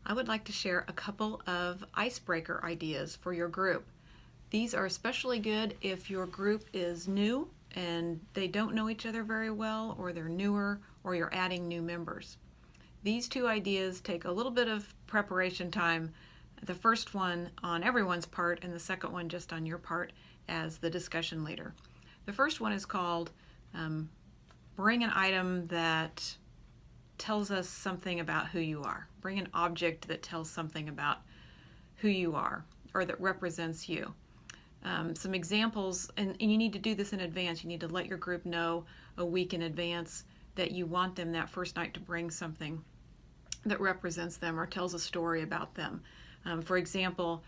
I would like to share a couple of icebreaker ideas for your group. These are especially good if your group is new and they don't know each other very well, or they're newer, or you're adding new members. These two ideas take a little bit of preparation time. The first one on everyone's part, and the second one just on your part as the discussion leader. The first one is called Bring an item that tells us something about who you are. Bring an object that tells something about who you are or that represents you. Some examples, and you need to do this in advance. You need to let your group know a week in advance that you want them that first night to bring something that represents them or tells a story about them. For example,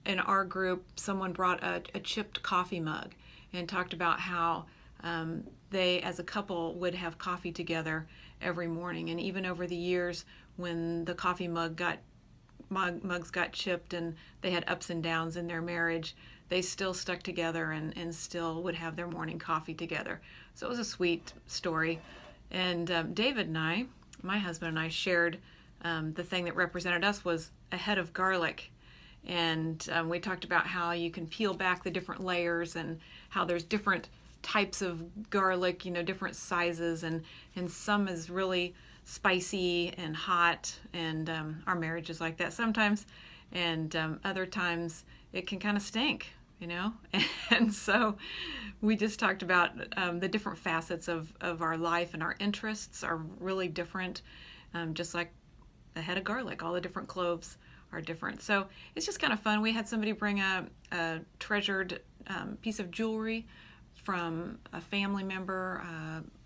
in our group, someone brought a chipped coffee mug and talked about how they, as a couple, would have coffee together every morning. And even over the years, when the coffee mugs got chipped and they had ups and downs in their marriage, they still stuck together and still would have their morning coffee together. So it was a sweet story. And David and I, my husband and I, shared the thing that represented us was a head of garlic. And we talked about how you can peel back the different layers and how there's different types of garlic, different sizes, and some is really spicy and hot, and our marriage is like that sometimes, and other times it can kind of stink, and so we just talked about the different facets of our life, and our interests are really different, just like a head of garlic. All the different cloves are different. So it's just kind of fun. We had somebody bring a treasured piece of jewelry from a family member,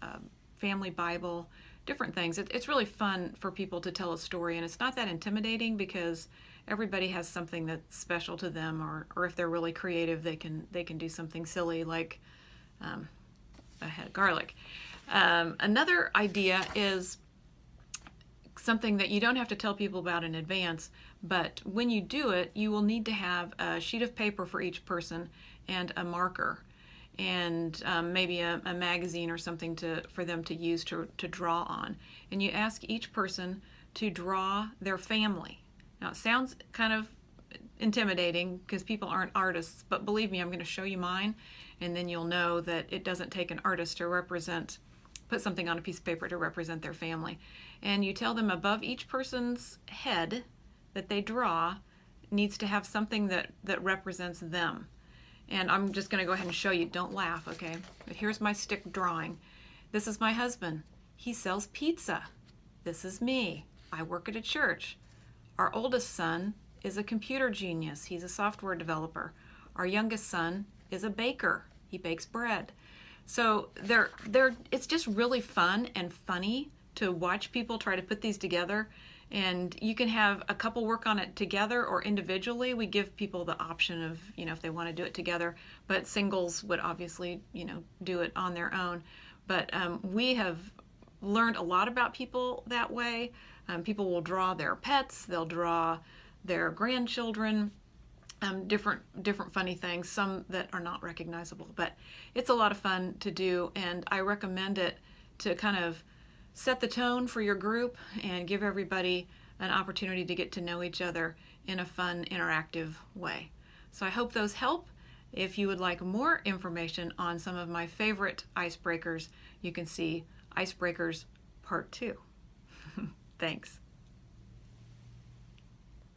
a family Bible, different things. It's really fun for people to tell a story, and it's not that intimidating because everybody has something that's special to them, or if they're really creative, they can do something silly like a head of garlic. Another idea is something that you don't have to tell people about in advance, but when you do it, you will need to have a sheet of paper for each person and a marker, and maybe a magazine or something for them to use to draw on. And you ask each person to draw their family. Now, it sounds kind of intimidating because people aren't artists, but believe me, I'm going to show you mine, and then you'll know that it doesn't take an artist to put something on a piece of paper to represent their family. And you tell them above each person's head that they draw needs to have something that represents them. And I'm just going to go ahead and show you. Don't laugh, okay? But here's my stick drawing. This is my husband. He sells pizza. This is me. I work at a church. Our oldest son is a computer genius. He's a software developer. Our youngest son is a baker. He bakes bread. So it's just really fun and funny to watch people try to put these together. And you can have a couple work on it together or individually. We give people the option of, if they want to do it together, but singles would obviously, do it on their own. But we have learned a lot about people that way. People will draw their pets, they'll draw their grandchildren, different funny things, some that are not recognizable. But it's a lot of fun to do, and I recommend it to kind of set the tone for your group and give everybody an opportunity to get to know each other in a fun, interactive way. So I hope those help. If you would like more information on some of my favorite icebreakers, you can see Icebreakers Part 2. Thanks.